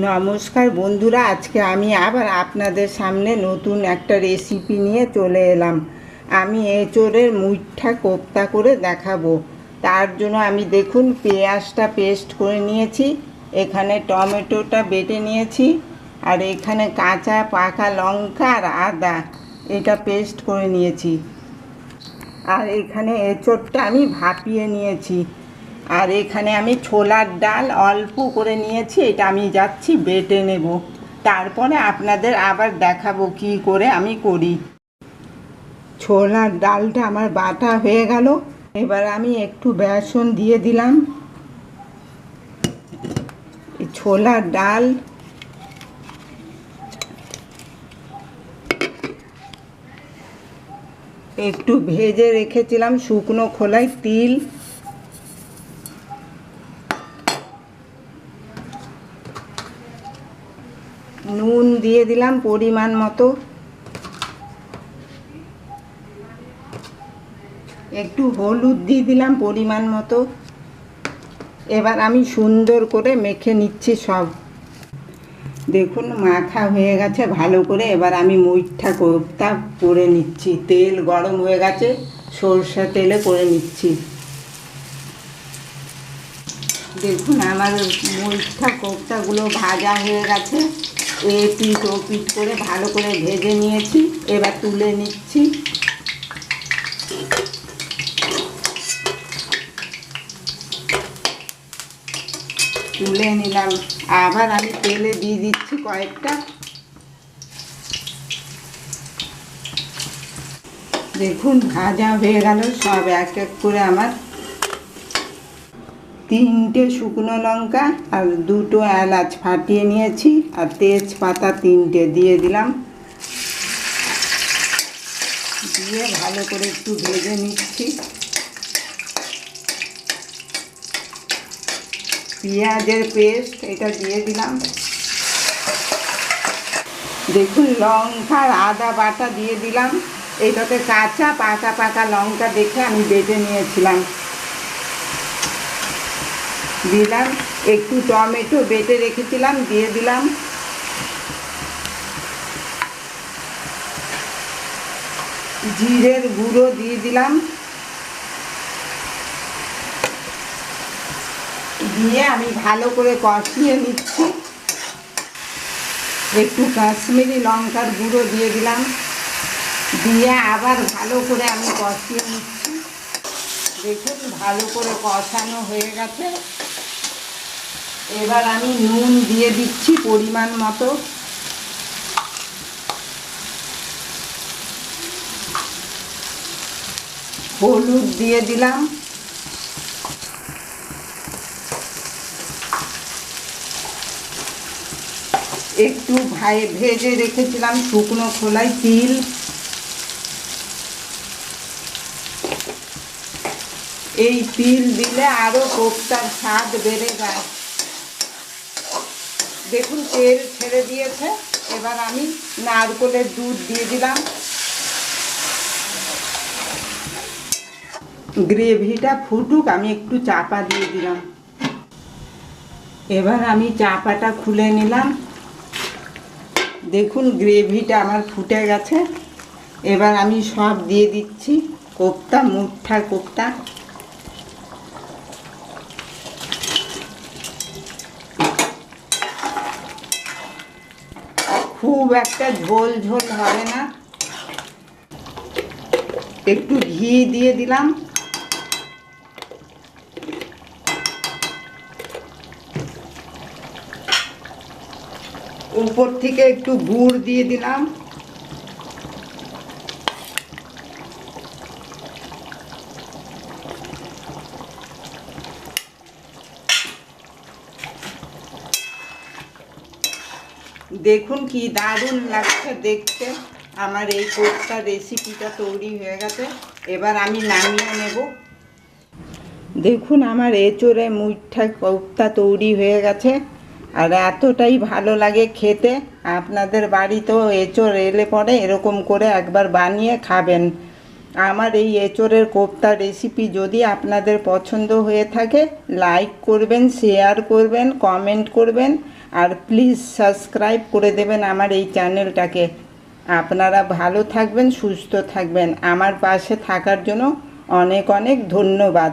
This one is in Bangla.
নমস্কার বন্ধুরা, আজকে আমি আবার আপনাদের সামনে নতুন একটা রেসিপি নিয়ে চলে এলাম। আমি এঁচোড়ের মুইঠা কোপ্তা করে দেখাবো। তার জন্য আমি দেখুন পেঁয়াজটা পেস্ট করে নিয়েছি, এখানে টমেটোটা বেটে নিয়েছি, আর এখানে কাঁচা পাকা লঙ্কা আর আদা এটা পেস্ট করে নিয়েছি। আর এখানে এঁচোড়টা আমি ভাপিয়ে নিয়েছি। আর এখানে আমি ছোলার ডাল অল্প করে নিয়েছি, এটা আমি যাচ্ছি বেটে নেব, তারপরে আপনাদের আবার দেখাবো কি করে আমি করি। ছোলার ডালটা আমার বাটা হয়ে গেল, এবার আমি একটু বেসন দিয়ে দিলাম। ছোলার ডাল একটু ভেজে রেখেছিলাম শুকনো খোলায় তিল, নুন দিয়ে দিলাম পরিমাণ মতো, একটু হলুদ দিয়ে দিলাম পরিমাণ মতো। এবার আমি সুন্দর করে মেখে নিচ্ছি সব। দেখুন মাখা হয়ে গেছে ভালো করে। এবার আমি মুইঠা কোপ্তা করে নিচ্ছি। তেল গরম হয়ে গেছে, সরষে তেলে করে নিচ্ছি। দেখুন আমার মুইঠা কোপ্তাগুলো ভাজা হয়ে গেছে, এপিট ওপিট করে ভালো করে ভেজে নিয়েছি। এবার তুলে নিচ্ছি। তুলে নিলাম, আবার আমি তেলে দিয়ে দিচ্ছি কয়েকটা। দেখুন ভাজা হয়ে গেল সব এক এক করে। আমার 3টে শুকনো লঙ্কা আর 2টো এলাচ ফাটিয়ে নিয়েছি, আর তেজপাতা 3টে দিয়ে দিলাম। দিয়ে ভালো করে একটু ভেজে নিচ্ছি। পেঁয়াজের পেস্ট এটা দিয়ে দিলাম। দেখুন লঙ্কা আর আদা বাটা দিয়ে দিলাম। এটাতে কাঁচা পাকা পাকা লঙ্কা দেখে আমি বেটে নিয়েছিলাম, দিলাম। একটু টমেটো বেটে রেখেছিলাম দিয়ে দিলাম। জিরের গুঁড়ো দিয়ে দিলাম। দিয়ে আমি ভালো করে কষিয়ে নিচ্ছি। একটু কাশ্মীরি লঙ্কার গুঁড়ো দিয়ে দিলাম, দিয়ে আবার ভালো করে আমি কষিয়ে নিচ্ছি। দেখুন ভালো করে কষানো হয়ে গেছে। এবার আমি নুন দিয়ে দিচ্ছি পরিমাণ মতো। হলুদ দিয়ে দিলাম। একটু ভেজে রেখেছিলাম শুকনো খোলায় তিল, এই তিল দিলে আরো কোপ্তার স্বাদ বেড়ে যায়। দেখুন তেল ছেড়ে দিয়েছে। এবার আমি নারকেলের দুধ দিয়ে দিলাম। গ্রেভিটা ফুটুক, আমি একটু চাপা দিয়ে দিলাম। এবার আমি চাপাটা খুলে নিলাম। দেখুন গ্রেভিটা আমার ফুটে গেছে। এবার আমি সব দিয়ে দিচ্ছি কোপ্তা, মুইঠা কোপ্তা। খুব একটা ঝোল ঝোল হবে না। একটু ঘি দিয়ে দিলাম। উপর থেকে একটু গুড় দিয়ে দিলাম। দেখুন কি দারুণ লাগছে দেখতে। আমার এই কোপ্তা রেসিপিটা তৈরি হয়ে গেছে। এবার আমি নামিয়ে নেব। দেখুন আমার এঁচোড়ে মুইঠা কোপ্তা তৈরি হয়ে গেছে, আর এতটাই ভালো লাগে খেতে। আপনাদের বাড়িতেও এঁচোড় এলে পরে এরকম করে একবার বানিয়ে খাবেন। আমার এই এঁচোড়ের কোপ্তা রেসিপি যদি আপনাদের পছন্দ হয়ে থাকে, লাইক করবেন, শেয়ার করবেন, কমেন্ট করবেন, আর প্লিজ সাবস্ক্রাইব করে দেবেন আমার এই চ্যানেলটাকে। আপনারা ভালো থাকবেন, সুস্থ থাকবেন। আমার পাশে থাকার জন্য অনেক অনেক ধন্যবাদ।